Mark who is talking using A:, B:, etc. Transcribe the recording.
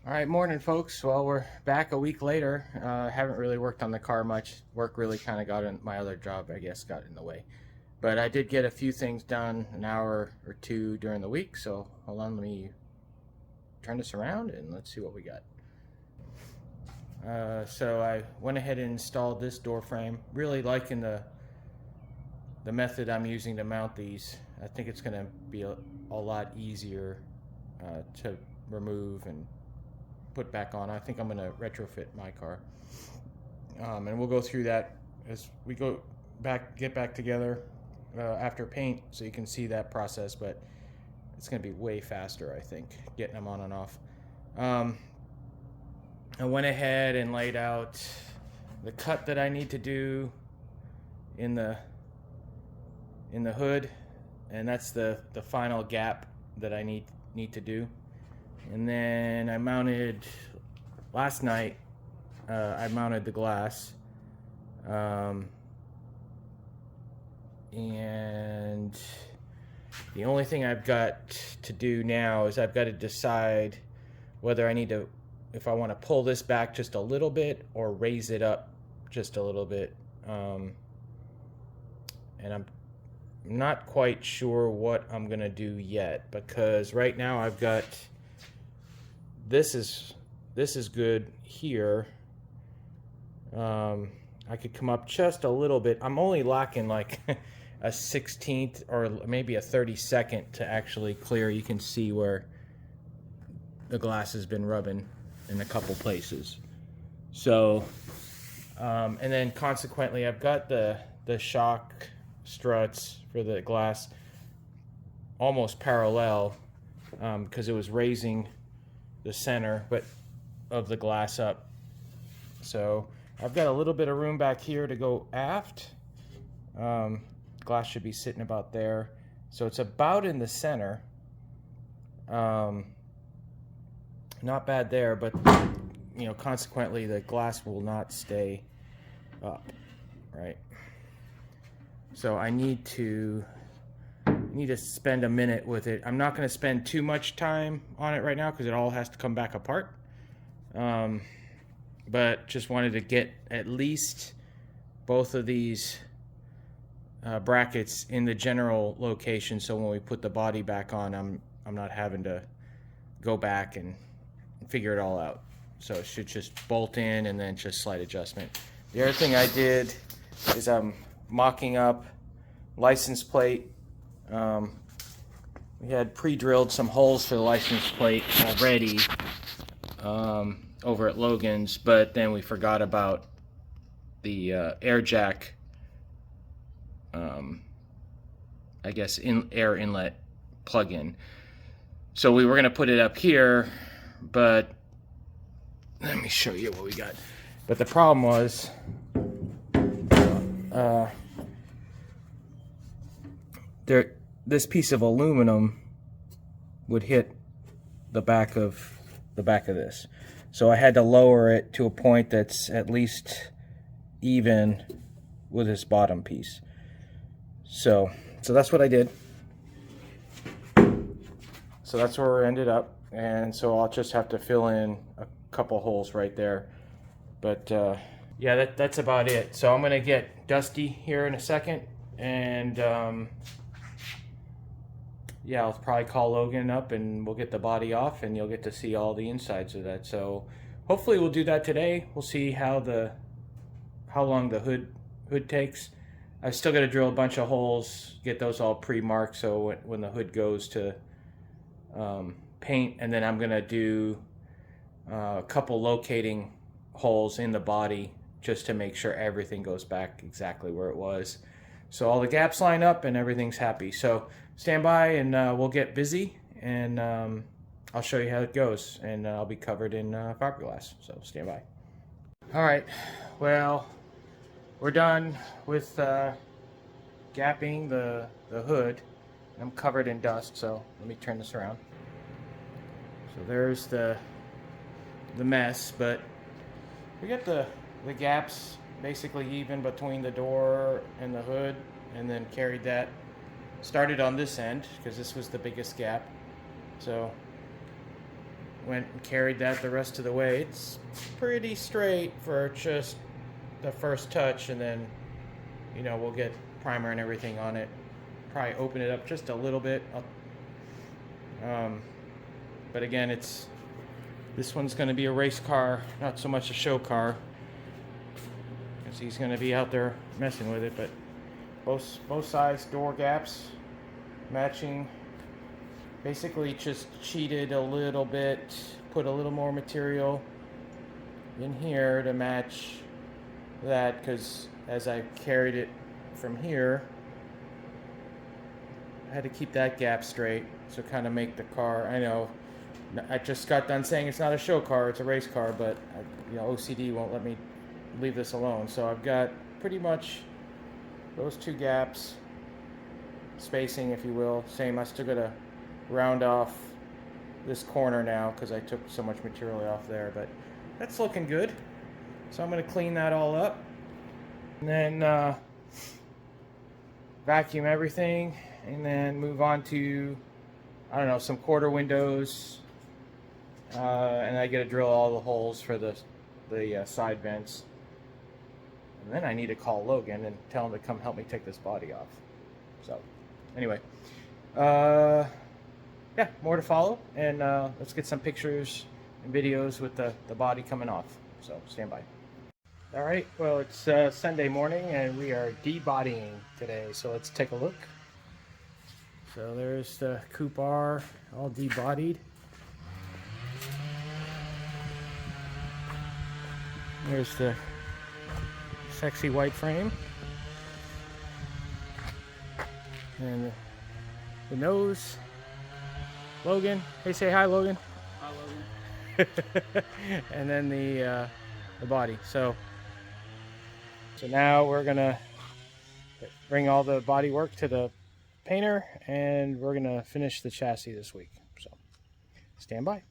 A: All right, morning, folks. Well, we're back a week later. Haven't really worked on the car much. Work really kind of got in my other job, I guess, got in the way. But I did get a few things done an hour or two during the week. So hold on, let me turn this around and let's see what we got. So I went ahead and installed this door frame. Really liking the method I'm using to mount these. I think it's going to be a lot easier to remove and put back on. I think I'm going to retrofit my car, and we'll go through that as we get back together after paint, so you can see that process. But it's going to be way faster, I think, getting them on and off. I went ahead and laid out the cut that I need to do in the hood, and that's the final gap that I need to do. And then I mounted last night. I mounted the glass, and the only thing I've got to do now is I've got to decide whether if I want to pull this back just a little bit or raise it up just a little bit. And I'm not quite sure what I'm gonna do yet, because right now I've got this is good here. I could come up just a little bit. I'm only lacking like a 16th or maybe a 32nd to actually clear. You can see where the glass has been rubbing in a couple places. So, and then consequently, I've got the shock struts for the glass almost parallel, because it was raising the center of the glass up. So I've got a little bit of room back here to go aft. Glass should be sitting about there. So it's about in the center. Not bad there, but consequently the glass will not stay up, right? So I need to spend a minute with it. I'm not going to spend too much time on it right now because it all has to come back apart. But just wanted to get at least both of these brackets in the general location, so when we put the body back on, I'm not having to go back and figure it all out. So it should just bolt in and then just slight adjustment. The other thing I did is I'm mocking up license plate. We had pre-drilled some holes for the license plate already over at Logan's, but then we forgot about the air jack, I guess air inlet plug-in. So we were going to put it up here, but let me show you what we got. But the problem was this piece of aluminum would hit the back of this. So I had to lower it to a point that's at least even with this bottom piece. So that's what I did. So that's where we ended up. And so I'll just have to fill in a couple holes right there. But yeah, that's about it. So I'm gonna get Dusty here in a second, and yeah, I'll probably call Logan up and we'll get the body off, and you'll get to see all the insides of that. So hopefully we'll do that today. We'll see how long the hood takes. I still got to drill a bunch of holes, get those all pre-marked, so when the hood goes to paint, and then I'm gonna do a couple locating holes in the body just to make sure everything goes back exactly where it was. So all the gaps line up and everything's happy. So stand by and we'll get busy, and I'll show you how it goes, and I'll be covered in fiberglass. So stand by. All right, well, we're done with gapping the hood. I'm covered in dust, so let me turn this around. So there's the mess, but we got the gaps basically even between the door and the hood, and then carried that. Started on this end because this was the biggest gap. So went and carried that the rest of the way. It's pretty straight for just the first touch, and then, you know, we'll get primer and everything on it. Probably open it up just a little bit. But again, this one's going to be a race car, not so much a show car, because he's going to be out there messing with it. But both sides door gaps matching. Basically just cheated a little bit, put a little more material in here to match that, because as I carried it from here, I had to keep that gap straight, so kind of make the car, I know, I just got done saying it's not a show car, it's a race car, but you know, OCD won't let me leave this alone. So I've got pretty much those two gaps, spacing if you will, same. I still got to round off this corner now because I took so much material off there, but that's looking good. So I'm going to clean that all up and then vacuum everything, and then move on to, I don't know, some quarter windows, and I got to drill all the holes for the side vents. And then I need to call Logan and tell him to come help me take this body off. So anyway, yeah, more to follow, and let's get some pictures and videos with the body coming off. So stand by. All right, well, it's Sunday morning and we are debodying today, so let's take a look. So there's the Coupe R all debodied. There's the sexy white frame. And the nose. Logan, hey, say hi, Logan.
B: Hi, Logan.
A: And then the body. So now we're gonna bring all the body work to the painter, and we're gonna finish the chassis this week. So stand by.